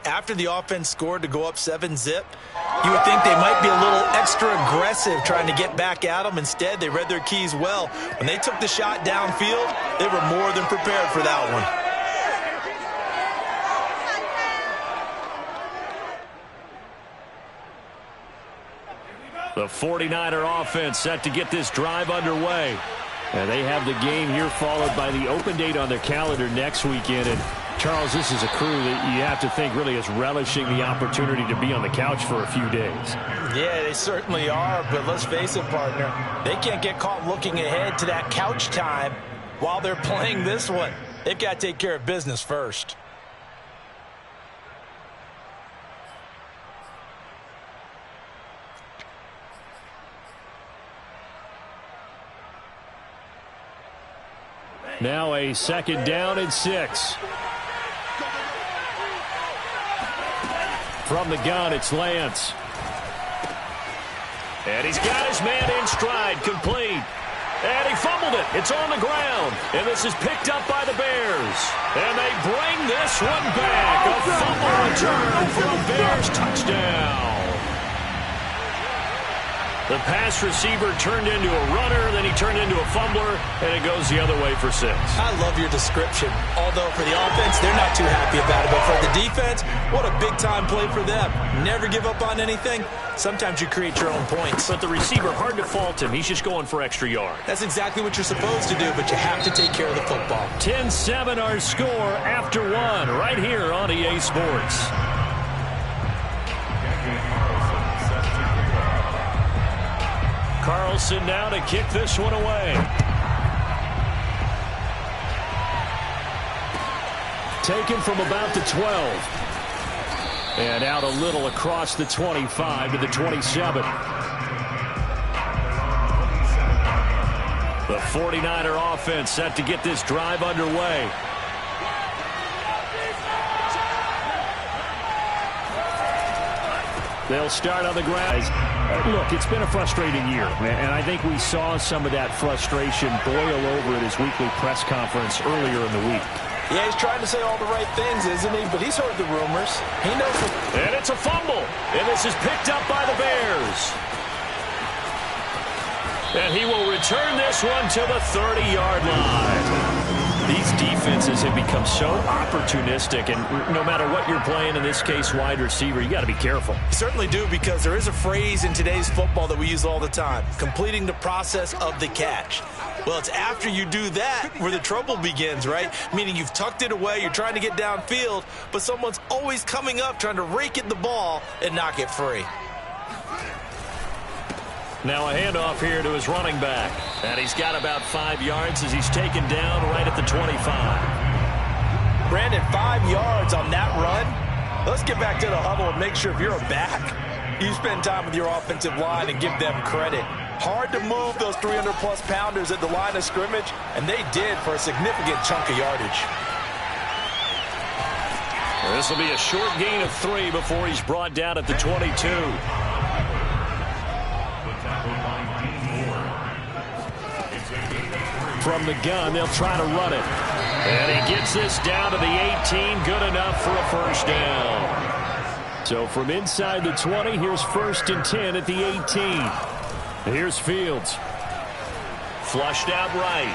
After the offense scored to go up 7-zip, you would think they might be a little extra aggressive trying to get back at them. Instead, they read their keys well. When they took the shot downfield, they were more than prepared for that one. The 49er offense set to get this drive underway. And they have the game here followed by the open date on their calendar next weekend. And Charles, this is a crew that you have to think really is relishing the opportunity to be on the couch for a few days. Yeah, they certainly are, but let's face it, partner. They can't get caught looking ahead to that couch time while they're playing this one. They've got to take care of business first. Now a 2nd down and 6. From the gun, it's Lance. And he's got his man in stride, complete. And he fumbled it. It's on the ground. And this is picked up by the Bears. And they bring this one back. A fumble return for a Bears touchdown. The pass receiver turned into a runner, then he turned into a fumbler, and it goes the other way for 6. I love your description. Although for the offense, they're not too happy about it. But for the defense, what a big-time play for them. Never give up on anything. Sometimes you create your own points. But the receiver, hard to fault him. He's just going for extra yards. That's exactly what you're supposed to do, but you have to take care of the football. 10-7 our score after 1 right here on EA Sports. Carlson now to kick this one away. Taken from about the 12. And out a little across the 25 to the 27. The 49er offense set to get this drive underway. They'll start on the ground. Look, it's been a frustrating year, and I think we saw some of that frustration boil over at his weekly press conference earlier in the week. Yeah, he's trying to say all the right things, isn't he? But he's heard the rumors. He knows what... And it's a fumble, and this is picked up by the Bears. And he will return this one to the 30-yard line. These defenses have become so opportunistic, and no matter what you're playing, in this case wide receiver, you got to be careful. You certainly do, because there is a phrase in today's football that we use all the time, completing the process of the catch. Well, it's after you do that where the trouble begins, right? Meaning you've tucked it away, you're trying to get downfield, but someone's always coming up trying to rake at the ball and knock it free. Now a handoff here to his running back. And he's got about 5 yards as he's taken down right at the 25. Brandon, 5 yards on that run. Let's get back to the huddle and make sure if you're a back, you spend time with your offensive line and give them credit. Hard to move those 300-plus pounders at the line of scrimmage, and they did for a significant chunk of yardage. This will be a short gain of 3 before he's brought down at the 22. From the gun, they'll try to run it. And he gets this down to the 18. Good enough for a first down. So from inside the 20, here's 1st and 10 at the 18. Here's Fields. Flushed out right.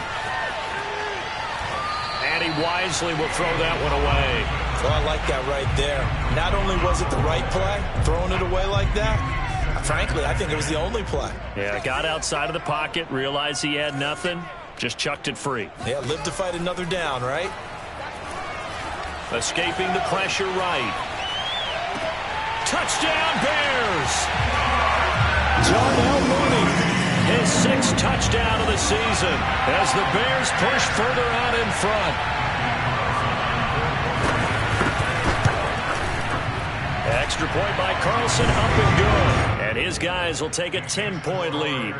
And he wisely will throw that one away. Well, I like that right there. Not only was it the right play, throwing it away like that, frankly, I think it was the only play. Yeah, got outside of the pocket, realized he had nothing, just chucked it free. Yeah, live to fight another down, right? Escaping the pressure right. Touchdown, Bears! Darnell Mooney, his 6th touchdown of the season as the Bears push further out in front. Extra point by Carlson, up and good. And his guys will take a 10-point lead.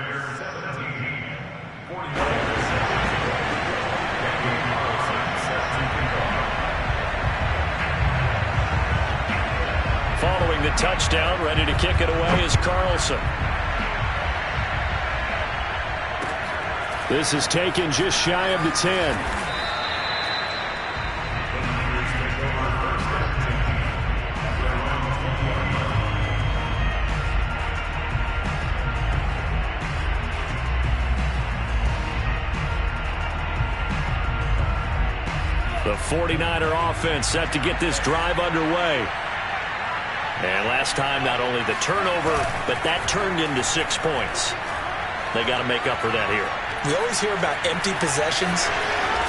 Following the touchdown, ready to kick it away is Carlson. This is taken just shy of the 10. The 49er offense set to get this drive underway. And last time, not only the turnover, but that turned into 6 points. They got to make up for that here. We always hear about empty possessions,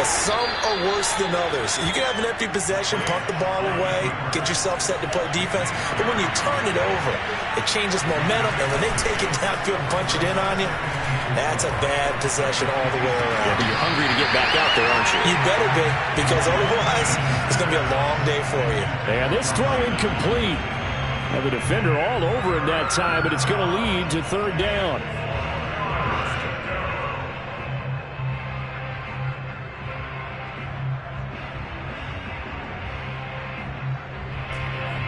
but some are worse than others. You can have an empty possession, punt the ball away, get yourself set to play defense, but when you turn it over, it changes momentum, and when they take it downfield and punch it in on you, that's a bad possession all the way around. Yeah, but you're hungry to get back out there, aren't you? You better be, because otherwise, it's going to be a long day for you. And this throw incomplete. And the defender all over him that time, but it's going to lead to third down.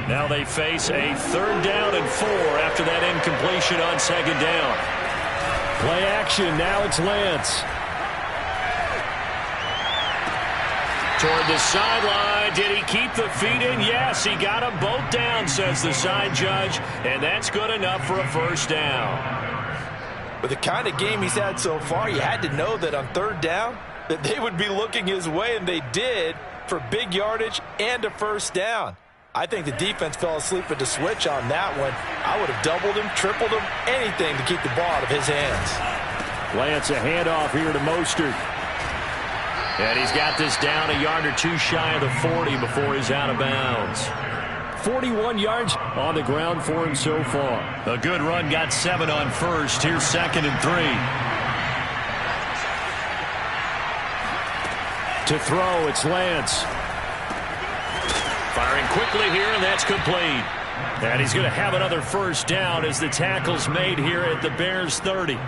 Now they face a 3rd down and 4 after that incompletion on 2nd down. Play action. Now it's Lance. Toward the sideline. Did he keep the feet in? Yes, he got them both down, says the side judge. And that's good enough for a 1st down. With the kind of game he's had so far, you had to know that on 3rd down that they would be looking his way, and they did, for big yardage and a 1st down. I think the defense fell asleep at the switch on that one. I would have doubled him, tripled him, anything to keep the ball out of his hands. Lance, a handoff here to Mostert. And he's got this down a yard or 2 shy of the 40 before he's out of bounds. 41 yards on the ground for him so far. A good run, got 7 on 1st. Here's 2nd and 3. To throw, it's Lance. Firing quickly here, and that's complete. And he's going to have another 1st down as the tackle's made here at the Bears' 30.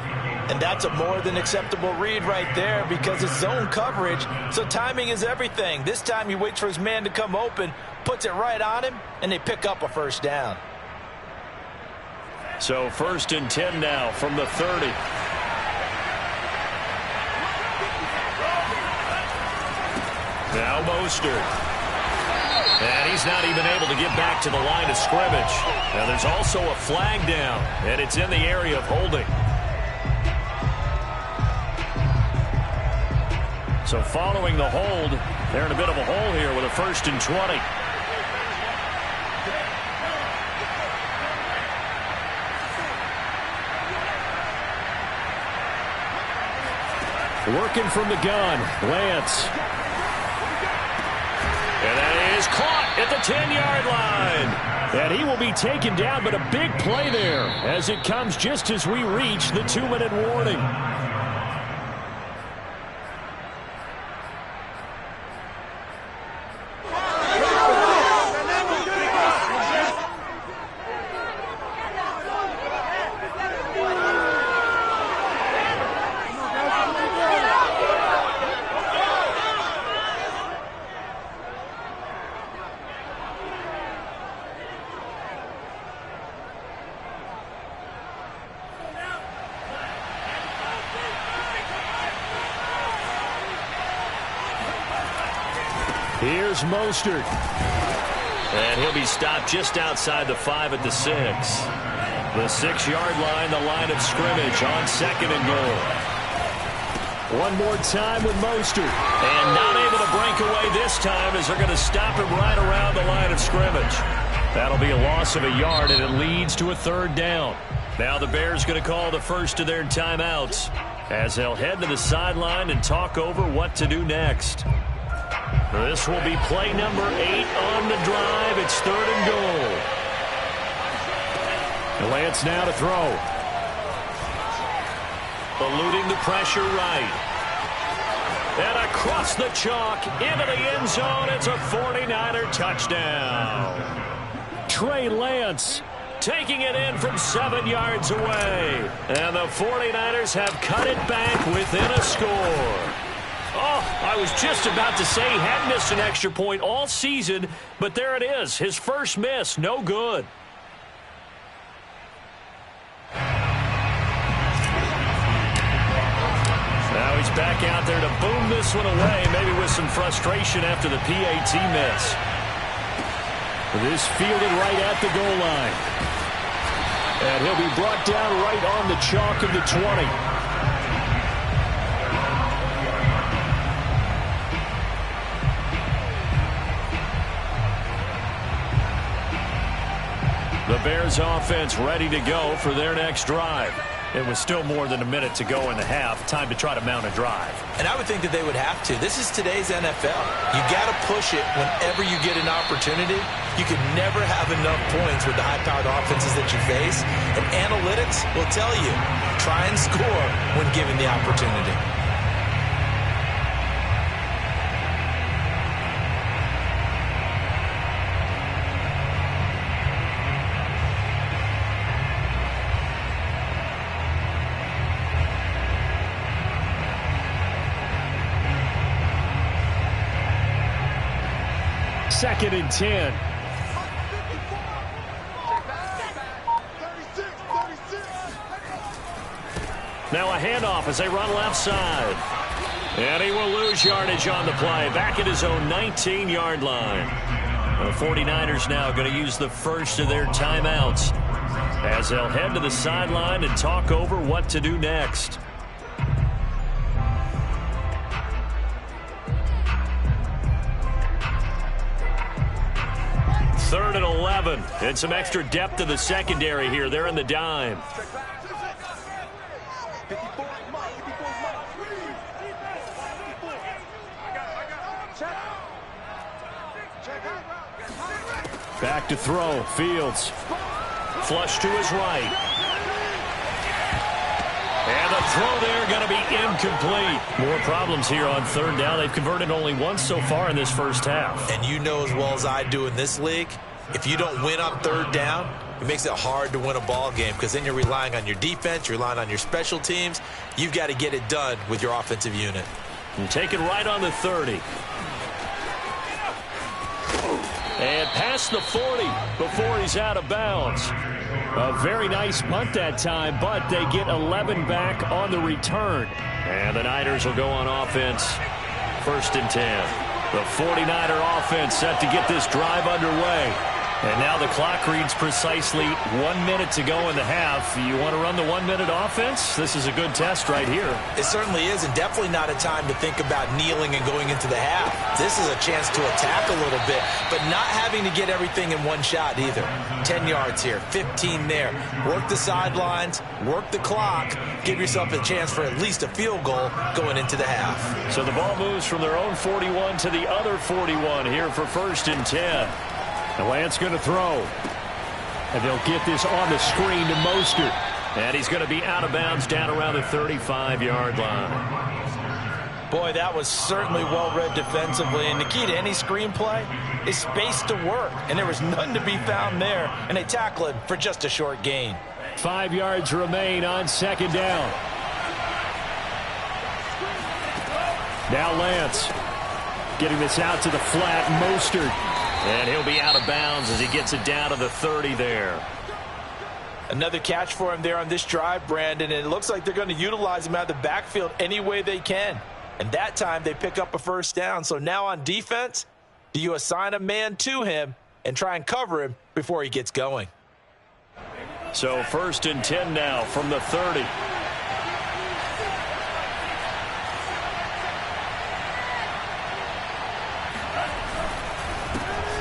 And that's a more than acceptable read right there because it's zone coverage, so timing is everything. This time he waits for his man to come open, puts it right on him, and they pick up a 1st down. So 1st and 10 now from the 30. Now Mostert. And he's not even able to get back to the line of scrimmage. Now there's also a flag down, and it's in the area of holding. So following the hold, they're in a bit of a hole here with a 1st and 20. Working from the gun, Lance. And that is caught at the 10-yard line. And he will be taken down, but a big play there as it comes just as we reach the 2-minute warning. Here's Mostert. And he'll be stopped just outside the 5 at the 6. The 6-yard line, the line of scrimmage on 2nd and goal. One more time with Mostert. And not able to break away this time as they're going to stop him right around the line of scrimmage. That'll be a loss of a yard, and it leads to a 3rd down. Now the Bears going to call the first of their timeouts as they'll head to the sideline and talk over what to do next. This will be play number 8 on the drive. It's 3rd and goal. Lance now to throw. Eluding the pressure right. And across the chalk into the end zone. It's a 49er touchdown. Trey Lance taking it in from 7 yards away. And the 49ers have cut it back within a score. Oh, I was just about to say he hadn't missed an extra point all season, but there it is. His first miss, no good. Now he's back out there to boom this one away, maybe with some frustration after the PAT miss. This fielded right at the goal line. And he'll be brought down right on the chalk of the 20. The Bears offense ready to go for their next drive. It was still more than a minute to go in the half. Time to try to mount a drive. And I would think that they would have to. This is today's NFL. You got to push it whenever you get an opportunity. You can never have enough points with the high-powered offenses that you face. And analytics will tell you, try and score when given the opportunity. Second and 10. Now a handoff as they run left side. And he will lose yardage on the play. Back at his own 19-yard line. The 49ers now going to use the first of their timeouts as they'll head to the sideline and talk over what to do next. Third and 11, and some extra depth to the secondary here. They're in the dime. Back to throw, Fields. Flush to his right. And the throw there going to be incomplete. More problems here on third down. They've converted only once so far in this first half. And you know as well as I do in this league, if you don't win on third down, it makes it hard to win a ball game because then you're relying on your defense, you're relying on your special teams. You've got to get it done with your offensive unit. And take it right on the 30. And past the 40 before he's out of bounds. A very nice punt that time, but they get 11 back on the return. And the Niners will go on offense. First and 10. The 49er offense set to get this drive underway. And now the clock reads precisely 1 minute to go in the half. You want to run the 1 minute offense? This is a good test right here. It certainly is, and definitely not a time to think about kneeling and going into the half. This is a chance to attack a little bit, but not having to get everything in one shot either. 10 yards here, 15 there. Work the sidelines, work the clock, give yourself a chance for at least a field goal going into the half. So the ball moves from their own 41 to the other 41 here for first and 10. And Lance going to throw. And they'll get this on the screen to Mostert. And he's going to be out of bounds down around the 35-yard line. Boy, that was certainly well-read defensively. And the key to any screenplay is space to work. And there was none to be found there. And they tackle it for just a short gain. 5 yards remain on second down. Now Lance getting this out to the flat. Mostert. And he'll be out of bounds as he gets it down to the 30 there. Another catch for him there on this drive, Brandon, and it looks like they're going to utilize him out of the backfield any way they can. And that time they pick up a first down. So now on defense, do you assign a man to him and try and cover him before he gets going? So first and 10 now from the 30.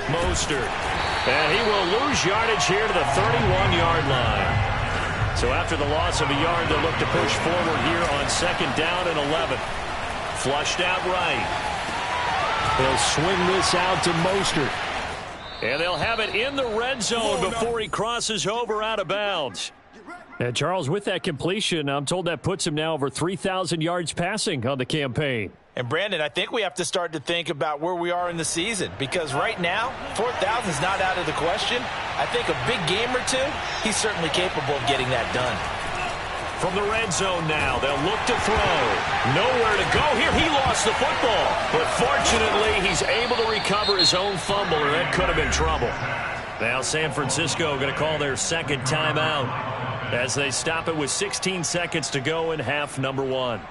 Mostert. And he will lose yardage here to the 31-yard line. So after the loss of a yard, they'll look to push forward here on second down and 11. Flushed out right. They'll swing this out to Mostert. And they'll have it in the red zone before he crosses over out of bounds. And Charles, with that completion, I'm told that puts him now over 3,000 yards passing on the campaign. And, Brandon, I think we have to start to think about where we are in the season because right now, 4,000 is not out of the question. I think a big game or two, he's certainly capable of getting that done. From the red zone now, they'll look to throw. Nowhere to go here. He lost the football. But fortunately, he's able to recover his own fumble, or that could have been trouble. Now San Francisco going to call their second timeout as they stop it with 16 seconds to go in half number one.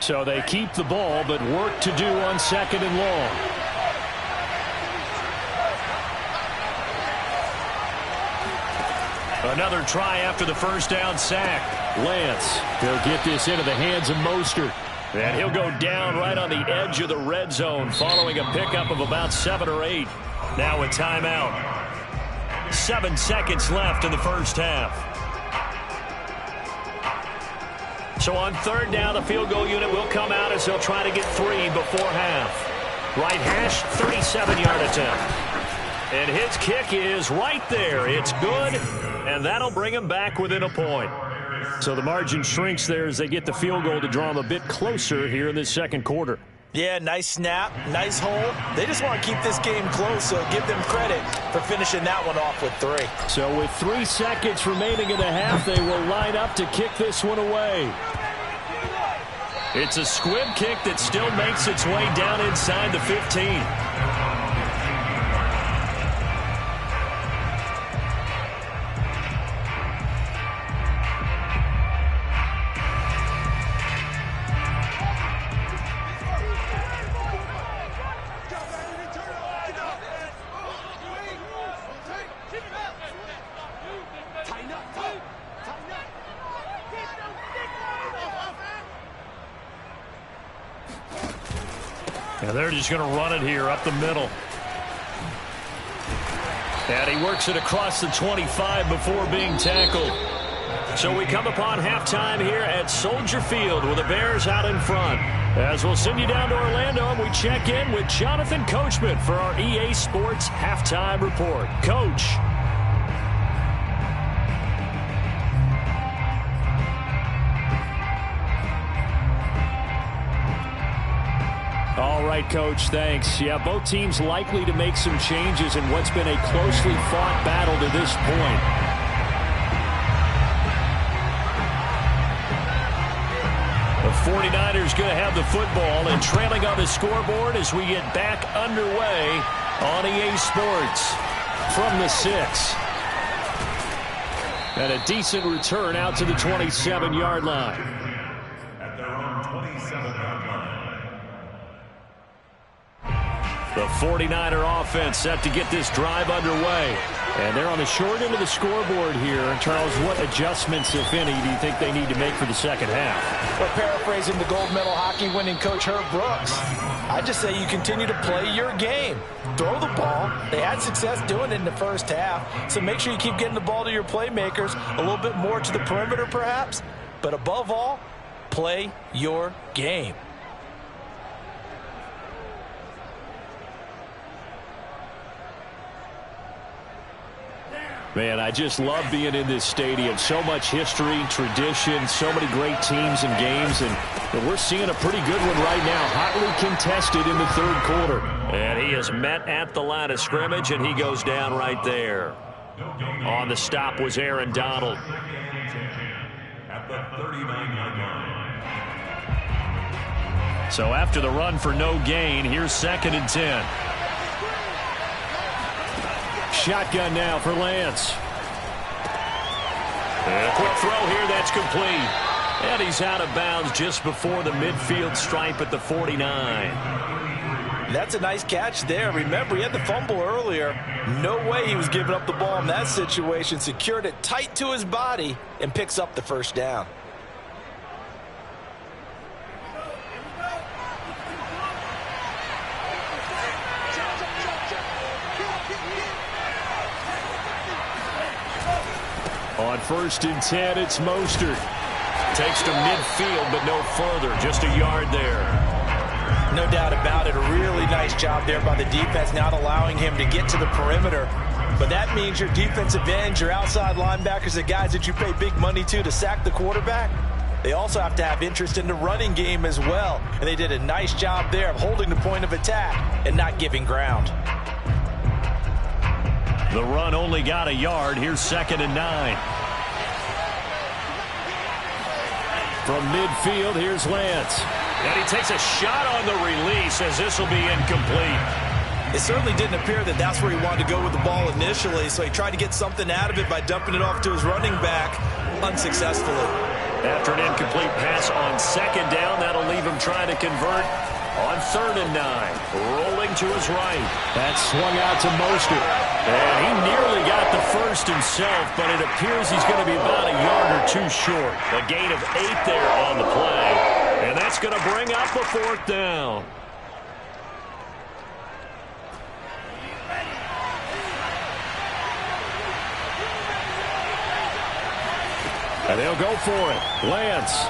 So they keep the ball, but work to do on second and long. Another try after the first down sack. Lance, he'll get this into the hands of Mostert. And he'll go down right on the edge of the red zone following a pickup of about 7 or 8. Now a timeout. 7 seconds left in the first half. So on third down, the field goal unit will come out as they'll try to get 3 before half. Right hash, 37-yard attempt. And his kick is right there. It's good, and that'll bring him back within a point. So the margin shrinks there as they get the field goal to draw them a bit closer here in this second quarter. Yeah, nice snap, nice hole. They just want to keep this game close, so give them credit for finishing that one off with 3. So with 3 seconds remaining in the half, they will line up to kick this one away. It's a squib kick that still makes its way down inside the 15. And they're just going to run it here up the middle. And he works it across the 25 before being tackled. So we come upon halftime here at Soldier Field with the Bears out in front. As we'll send you down to Orlando and we check in with Jonathan Coachman for our EA Sports Halftime Report. Coach. All right, Coach, thanks. Yeah, both teams likely to make some changes in what's been a closely fought battle to this point. The 49ers going to have the football and trailing on the scoreboard as we get back underway on EA Sports. From the 6. And a decent return out to the 27-yard line. The 49er offense set to get this drive underway. And they're on the short end of the scoreboard here. And Charles, what adjustments, if any, do you think they need to make for the second half? Well, paraphrasing the gold medal hockey winning coach Herb Brooks, I just say you continue to play your game. Throw the ball. They had success doing it in the first half. So make sure you keep getting the ball to your playmakers, a little bit more to the perimeter perhaps. But above all, play your game. Man, I just love being in this stadium. So much history, tradition, so many great teams and games. And we're seeing a pretty good one right now, hotly contested in the third quarter. And he is met at the line of scrimmage, and he goes down right there. On the stop was Aaron Donald. At the 39-yard line. So after the run for no gain, here's 2nd and 10. Shotgun now for Lance. And a quick throw here, that's complete. And he's out of bounds just before the midfield stripe at the 49. That's a nice catch there. Remember, he had the fumble earlier. No way he was giving up the ball in that situation. Secured it tight to his body and picks up the first down. On 1st and 10, it's Mostert. Takes to midfield, but no further. Just a yard there. No doubt about it. A really nice job there by the defense, not allowing him to get to the perimeter. But that means your defensive ends, your outside linebackers, the guys that you pay big money to sack the quarterback, they also have to have interest in the running game as well. And they did a nice job there of holding the point of attack and not giving ground. The run only got a yard. Here's 2nd and 9. From midfield, here's Lance. And he takes a shot on the release as this will be incomplete. It certainly didn't appear that that's where he wanted to go with the ball initially, so he tried to get something out of it by dumping it off to his running back unsuccessfully. After an incomplete pass on 2nd down, that'll leave him trying to convert on 3rd and 9. Rolling to his right. That swung out to Mostert. And he nearly got the first first himself, but it appears he's going to be about a yard or two short. A gain of 8 there on the play, and that's going to bring up a 4th down. And they'll go for it. Lance.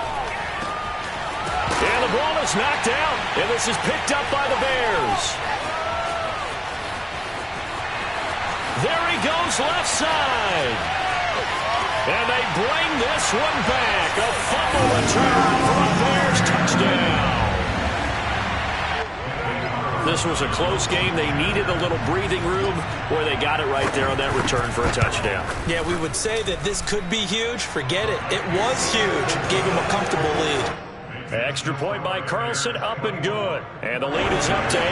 And the ball is knocked out, and this is picked up by the Bears. There he goes left side. And they bring this one back. A fumble return for a Bears touchdown. This was a close game. They needed a little breathing room. Boy, they got it right there on that return for a touchdown. Yeah, we would say that this could be huge. Forget it. It was huge. Gave him a comfortable lead. Extra point by Carlson, up and good. And the lead is up to 8.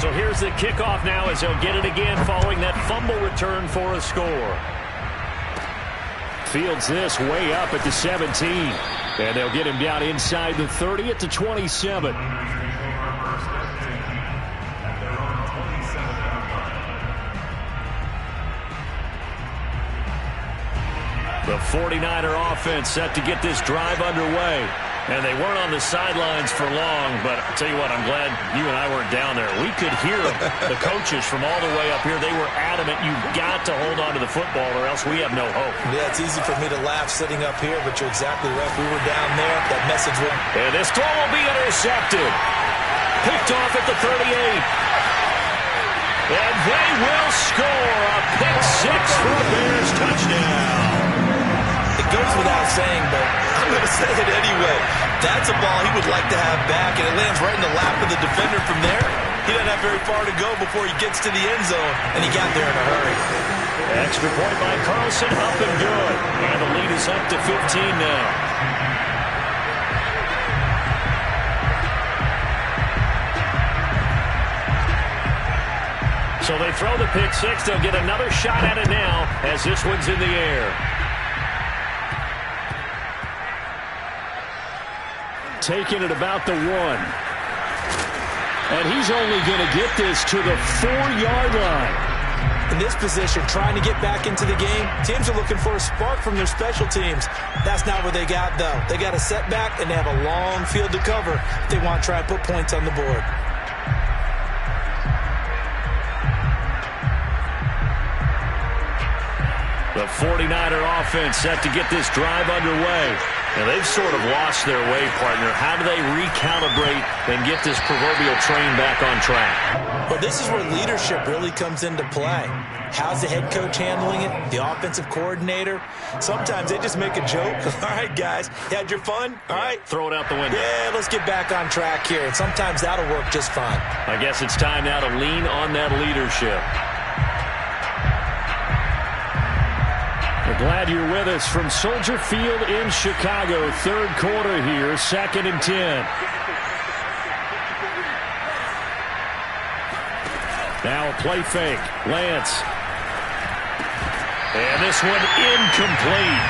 So here's the kickoff now as they'll get it again following that fumble return for a score. Fields this way up at the 17. And they'll get him down inside the 30 at the 27. The 49er offense set to get this drive underway. And they weren't on the sidelines for long, but I'll tell you what, I'm glad you and I weren't down there. We could hear the coaches from all the way up here. They were adamant, you've got to hold on to the football or else we have no hope. Yeah, it's easy for me to laugh sitting up here, but you're exactly right. We were down there. That message would... And this throw will be intercepted. Picked off at the 38. And they will score a pick 6 for a Bears touchdown. It goes without saying, but I'm going to say it anyway. That's a ball he would like to have back, and it lands right in the lap of the defender from there. He doesn't have very far to go before he gets to the end zone, and he got there in a hurry. Extra point by Carlson, up and good. And the lead is up to 15 now. So they throw the pick 6. They'll get another shot at it now as this one's in the air. Taking it about the 1. And he's only going to get this to the 4-yard line. In this position, trying to get back into the game, teams are looking for a spark from their special teams. That's not what they got, though. They got a setback, and they have a long field to cover if they want to try and put points on the board. The 49er offense set to get this drive underway. And they've sort of lost their way, partner. How do they recalibrate and get this proverbial train back on track? Well, this is where leadership really comes into play. How's the head coach handling it? The offensive coordinator? Sometimes they just make a joke. All right, guys, you had your fun? All right. Throw it out the window. Yeah, let's get back on track here. And sometimes that'll work just fine. I guess it's time now to lean on that leadership. We're glad you're with us from Soldier Field in Chicago. Third quarter here, 2nd and 10. Now a play fake. Lance. And this one incomplete.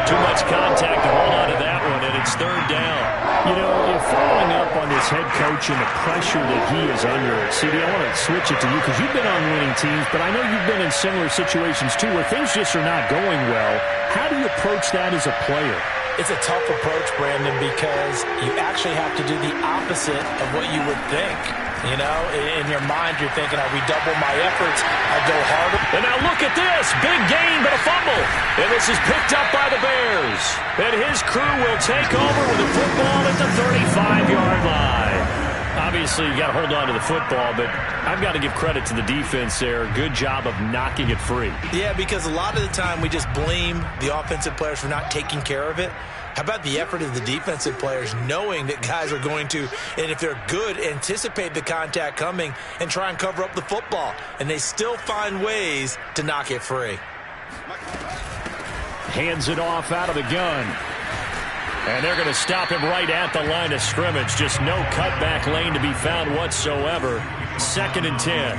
Too much contact to hold on to that one, and it's 3rd down. You know, if following up on this head coach and the pressure that he is under, CD, I want to switch it to you because you've been on winning teams, but I know you've been in similar situations too where things just are not going well. How do you approach that as a player? It's a tough approach, Brandon, because you actually have to do the opposite of what you would think. You know, in your mind, you're thinking, I redouble my efforts, I'll go harder. And now look at this. Big gain, but a fumble. And this is picked up by the Bears. And his crew will take over with the football at the 35-yard line. Obviously, you got to hold on to the football, but I've got to give credit to the defense there. Good job of knocking it free. Yeah, because a lot of the time we just blame the offensive players for not taking care of it. How about the effort of the defensive players knowing that guys are going to, and if they're good, anticipate the contact coming and try and cover up the football. And they still find ways to knock it free. Hands it off out of the gun. And they're going to stop him right at the line of scrimmage. Just no cutback lane to be found whatsoever. 2nd and 10.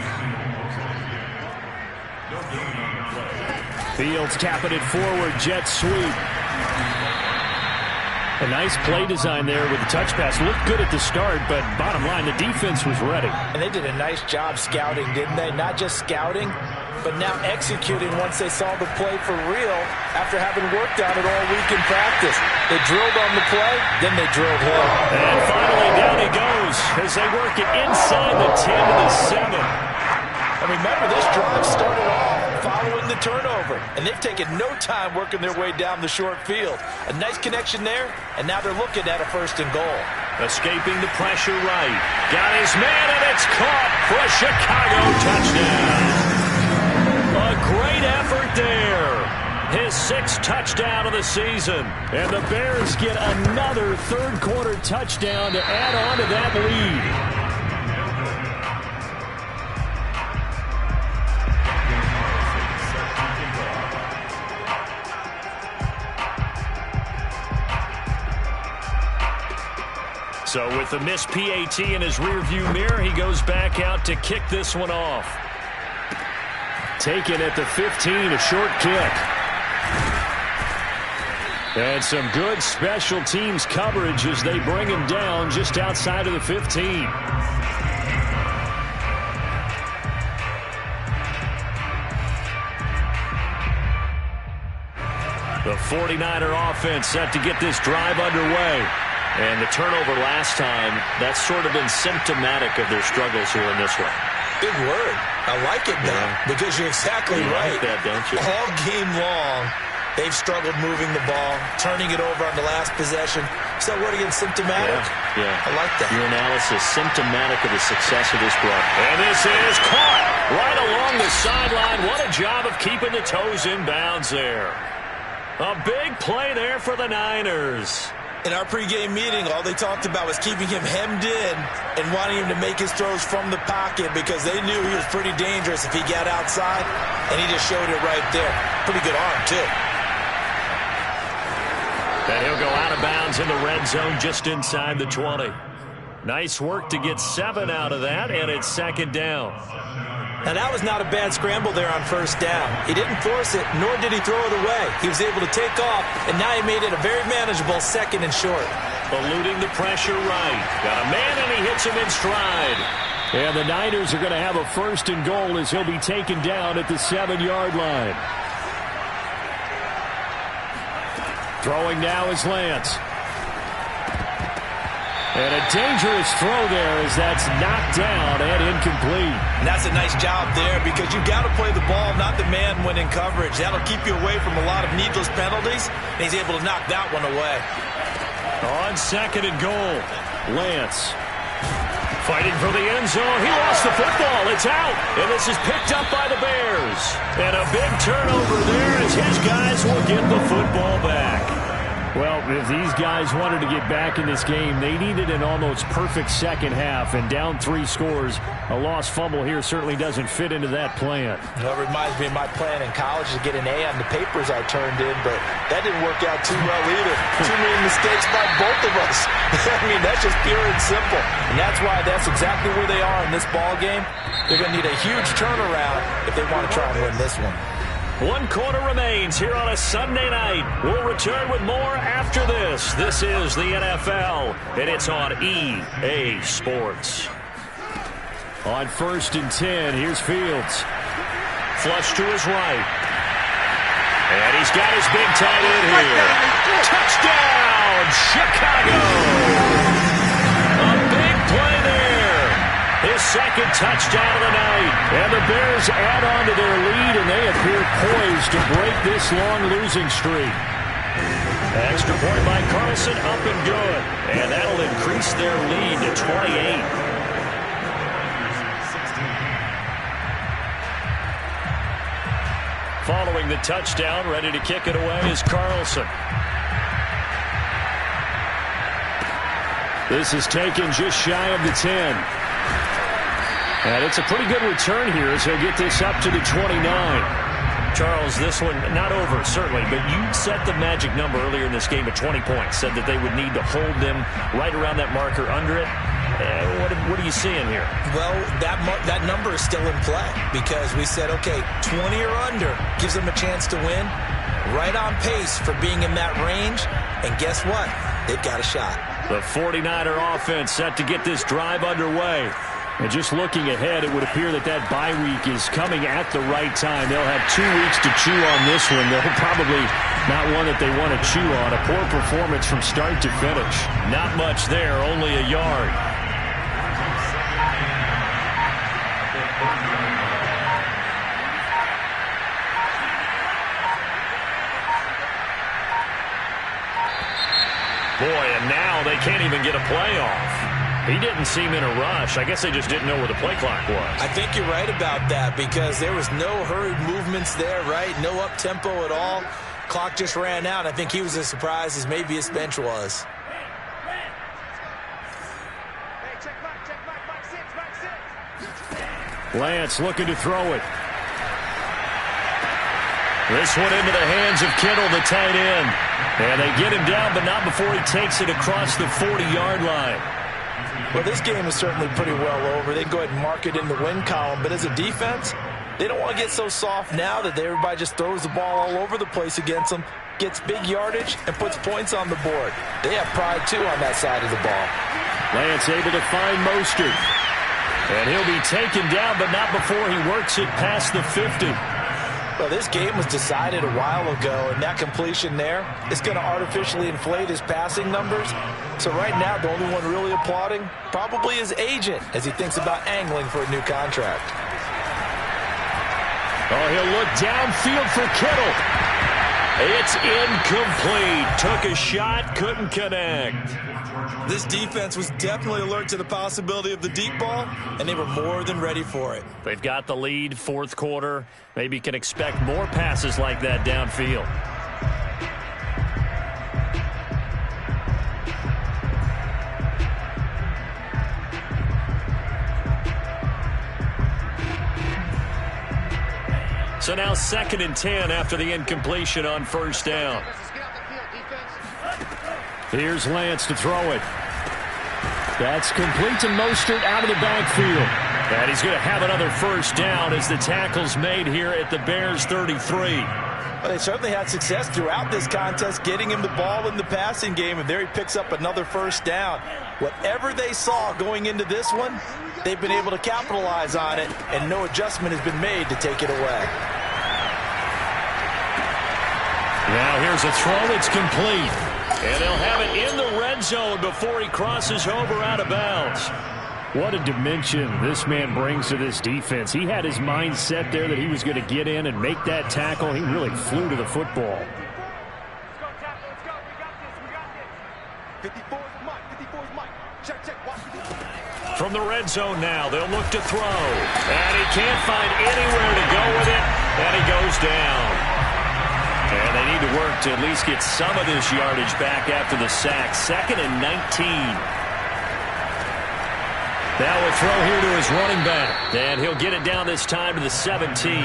Fields tapping it forward. Jet sweep. A nice play design there with the touch pass. Looked good at the start, but bottom line, the defense was ready. And they did a nice job scouting, didn't they? Not just scouting, but now executing once they saw the play for real after having worked on it all week in practice. They drilled on the play, then they drilled him. And finally, down he goes as they work it inside the 10 to the 7. And remember, this drive started off following the turnover, and they've taken no time working their way down the short field. A nice connection there, and now they're looking at a 1st and goal. Escaping the pressure right. Got his man, and it's caught for a Chicago touchdown. A great effort there. His 6th touchdown of the season. And the Bears get another third-quarter touchdown to add on to that lead. So with the missed PAT in his rearview mirror, he goes back out to kick this one off. Taken at the 15, a short kick. And some good special teams coverage as they bring him down just outside of the 15. The 49er offense set to get this drive underway. And the turnover last time, that's sort of been symptomatic of their struggles here in this one. Big word. I like it, though, because you're exactly right. You like that, don't you? All game long, they've struggled moving the ball, turning it over on the last possession. So what again, symptomatic? Yeah. I like that. Your analysis, symptomatic of the success of this run. And this is caught right along the sideline. What a job of keeping the toes in bounds there. A big play there for the Niners. In our pregame meeting, all they talked about was keeping him hemmed in and wanting him to make his throws from the pocket because they knew he was pretty dangerous if he got outside, and he just showed it right there. Pretty good arm, too. And he'll go out of bounds in the red zone just inside the 20. Nice work to get 7 out of that, and it's 2nd down. Now, that was not a bad scramble there on 1st down. He didn't force it, nor did he throw it away. He was able to take off, and now he made it a very manageable 2nd and short. Eluding the pressure right. Got a man, and he hits him in stride. And the Niners are going to have a 1st and goal as he'll be taken down at the 7-yard line. Throwing now is Lance. And a dangerous throw there as that's knocked down and incomplete. And that's a nice job there because you've got to play the ball, not the man when in coverage. That'll keep you away from a lot of needless penalties, and he's able to knock that one away. On 2nd and goal, Lance. Fighting for the end zone. He lost the football. It's out. And this is picked up by the Bears. And a big turnover there as his guys will get the football back. Well, if these guys wanted to get back in this game, they needed an almost perfect second half, and down 3 scores. A lost fumble here certainly doesn't fit into that plan. Well, it reminds me of my plan in college to get an A on the papers I turned in, but that didn't work out too well either. Too many mistakes by both of us. I mean, that's just pure and simple. And that's why that's exactly where they are in this ball game. They're going to need a huge turnaround if they want to try and win this one. 1 quarter remains here on a Sunday night. We'll return with more after this. This is the NFL, and it's on EA Sports. On 1st and 10, here's Fields. Flush to his right. And he's got his big tight end here. Touchdown, Chicago! A big play there. His 2nd touchdown of the night. And the Bears add on to their lead, and they appear poised to break this long losing streak. Extra point by Carlson, up and good. And that'll increase their lead to 28. Following the touchdown, ready to kick it away is Carlson. This is taken just shy of the 10. And it's a pretty good return here as he'll get this up to the 29. Charles, this one not over, certainly, but you set the magic number earlier in this game at 20 points, said that they would need to hold them right around that marker under it. What are you seeing here? Well, that number is still in play because we said, okay, 20 or under gives them a chance to win. Right on pace for being in that range. And guess what? they've got a shot. The 49er offense set to get this drive underway. And just looking ahead, it would appear that that bye week is coming at the right time. They'll have 2 weeks to chew on this one. They'll probably not one that they want to chew on. A poor performance from start to finish. Not much there, only a yard. Boy, and now they can't even get a play off. He didn't seem in a rush. I guess they just didn't know where the play clock was. I think you're right about that because there was no hurried movements there, right? No up-tempo at all. Clock just ran out. I think he was as surprised as maybe his bench was. Lance looking to throw it. This one into the hands of Kittle, the tight end. And they get him down, but not before he takes it across the 40-yard line. Well, this game is certainly pretty well over. They can go ahead and mark it in the win column. But as a defense, they don't want to get so soft now that everybody just throws the ball all over the place against them, gets big yardage, and puts points on the board. They have pride, too, on that side of the ball. Lance able to find Mostert. And he'll be taken down, but not before he works it past the 50. Well, this game was decided a while ago, and that completion there is going to artificially inflate his passing numbers. So right now, the only one really applauding probably his agent as he thinks about angling for a new contract. Oh, he'll look downfield for Kittle. It's incomplete. Took a shot, couldn't connect. This defense was definitely alert to the possibility of the deep ball, and they were more than ready for it. They've got the lead, fourth quarter. Maybe can expect more passes like that downfield. So now 2nd and 10 after the incompletion on first down. Here's Lance to throw it. That's complete to Mostert out of the backfield. And he's going to have another first down as the tackle's made here at the Bears' 33. Well, they certainly had success throughout this contest, getting him the ball in the passing game, and there he picks up another first down. Whatever they saw going into this one, they've been able to capitalize on it, and no adjustment has been made to take it away. Now here's a throw. It's complete. And they'll have it in the red zone before he crosses over out of bounds. What a dimension this man brings to this defense. He had his mind set there that he was going to get in and make that tackle. He really flew to the football. From the red zone now, they'll look to throw. And he can't find anywhere to go with it. And he goes down. And they need to work to at least get some of this yardage back after the sack. 2nd and 19. Now a throw here to his running back. And he'll get it down this time to the 17.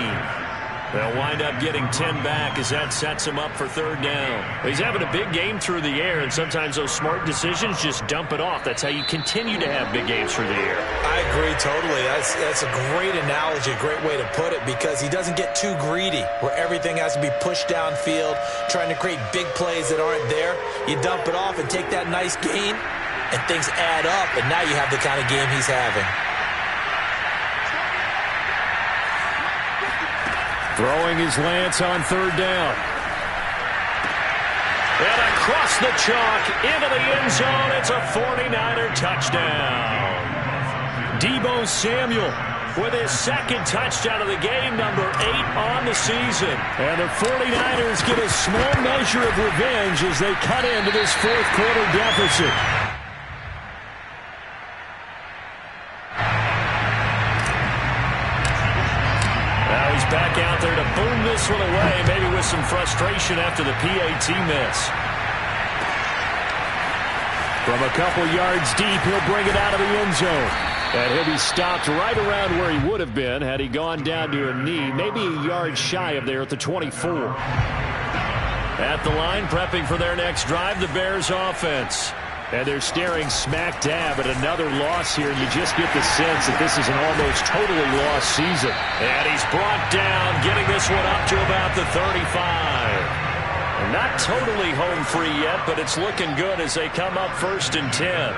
They'll wind up getting 10 back as that sets him up for 3rd down. He's having a big game through the air, and sometimes those smart decisions just dump it off. That's how you continue to have big games through the air. I agree totally. That's a great analogy, a great way to put it, because he doesn't get too greedy where everything has to be pushed downfield, trying to create big plays that aren't there. You dump it off and take that nice gain, and things add up, and now you have the kind of game he's having. Throwing his Lance on 3rd down. And across the chalk into the end zone. It's a 49er touchdown. Deebo Samuel with his 2nd touchdown of the game, number 8 on the season. And the 49ers get a small measure of revenge as they cut into this 4th quarter deficit. Back out there to boom this one away, maybe with some frustration after the PAT miss. From a couple yards deep, he'll bring it out of the end zone. And he'll be stopped right around where he would have been had he gone down to a knee, maybe a yard shy of there at the 24. At the line, prepping for their next drive, the Bears offense. And they're staring smack dab at another loss here, and you just get the sense that this is an almost totally lost season. And he's brought down, getting this one up to about the 35. Not totally home free yet, but it's looking good as they come up 1st and 10.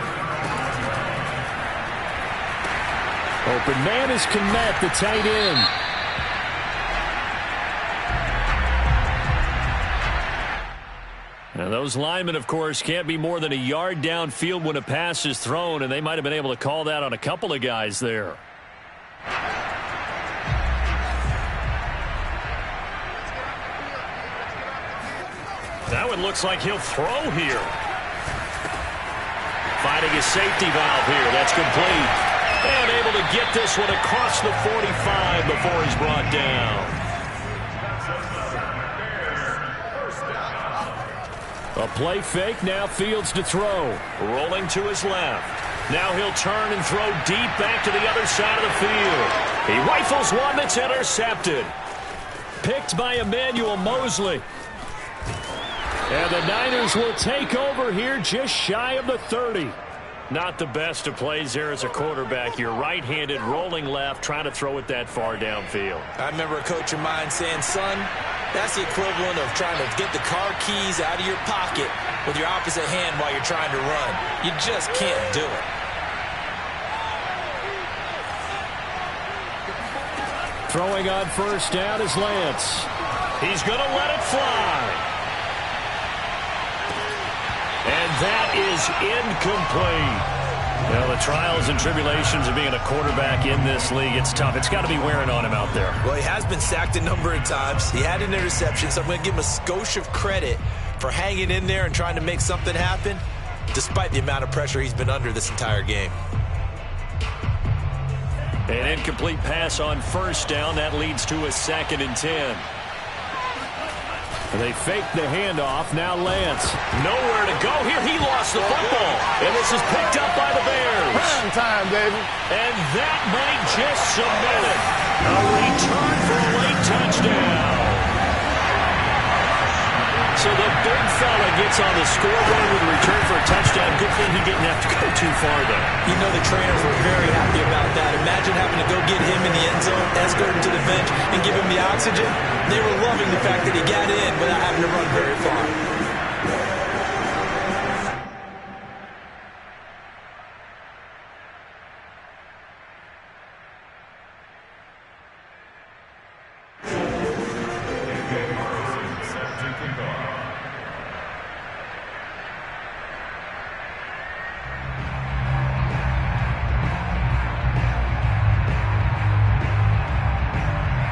Open man is Kmet, the tight end. And those linemen, of course, can't be more than a yard downfield when a pass is thrown, and they might have been able to call that on a couple of guys there. That one looks like he'll throw here. Finding his safety valve here. That's complete. And able to get this one across the 45 before he's brought down. A play fake. Now Fields to throw. Rolling to his left. Now he'll turn and throw deep back to the other side of the field. He rifles one that's intercepted. Picked by Emmanuel Mosley. And the Niners will take over here just shy of the 30. Not the best of plays there as a quarterback. You're right-handed, rolling left, trying to throw it that far downfield. I remember a coach of mine saying, son, that's the equivalent of trying to get the car keys out of your pocket with your opposite hand while you're trying to run. You just can't do it. Throwing on 1st down is Lance. He's going to let it fly. And that is incomplete. Well, the trials and tribulations of being a quarterback in this league, it's tough. It's got to be wearing on him out there. Well, he has been sacked a number of times. He had an interception, so I'm going to give him a skosh of credit for hanging in there and trying to make something happen, despite the amount of pressure he's been under this entire game. An incomplete pass on 1st down. That leads to a 2nd and 10. They fake the handoff. Now Lance. Nowhere to go here. He lost the football. And this is picked up by the Bears. Prime time, baby. And that might just submit it. A return for a late touchdown. So the big fella gets on the scoreboard with a return for a touchdown. Good thing he didn't have to go too far, though. You know the trainers were very happy about that. Imagine having to go get him in the end zone, escort him to the bench, and give him the oxygen. They were loving the fact that he got in without having to run very far.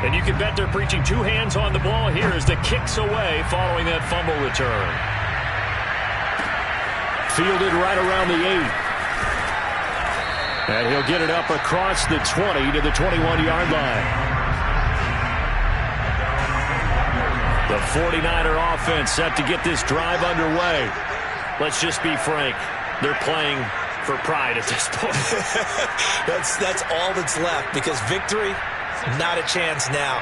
And you can bet they're preaching 2 hands on the ball here as the kick's away following that fumble return. Fielded right around the 8. And he'll get it up across the 20 to the 21-yard line. The 49er offense set to get this drive underway. Let's just be frank. They're playing for pride at this point. That's all that's left, because victory, not a chance now.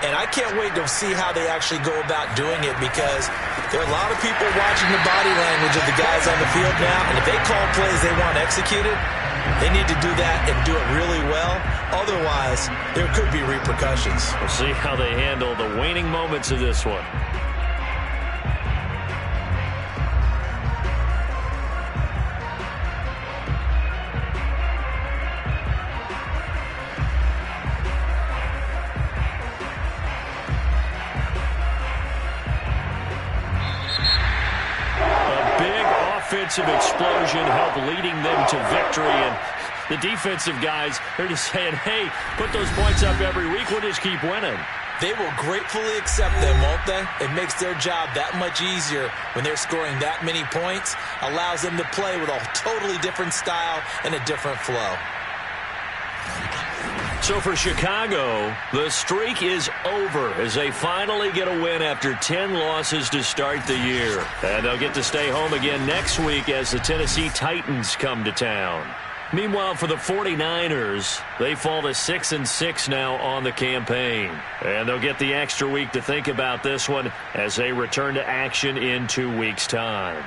And I can't wait to see how they actually go about doing it, because there are a lot of people watching the body language of the guys on the field now. And if they call plays they want executed, they need to do that and do it really well. Otherwise, there could be repercussions. We'll see how they handle the waning moments of this one. Offensive explosion helped leading them to victory, and the defensive guys, they're just saying, hey, put those points up every week, we'll just keep winning. They will gratefully accept them, won't they? It makes their job that much easier when they're scoring that many points, allows them to play with a totally different style and a different flow. So for Chicago, the streak is over as they finally get a win after 10 losses to start the year. And they'll get to stay home again next week as the Tennessee Titans come to town. Meanwhile, for the 49ers, they fall to 6-6 now on the campaign. And they'll get the extra week to think about this one as they return to action in 2 weeks' time.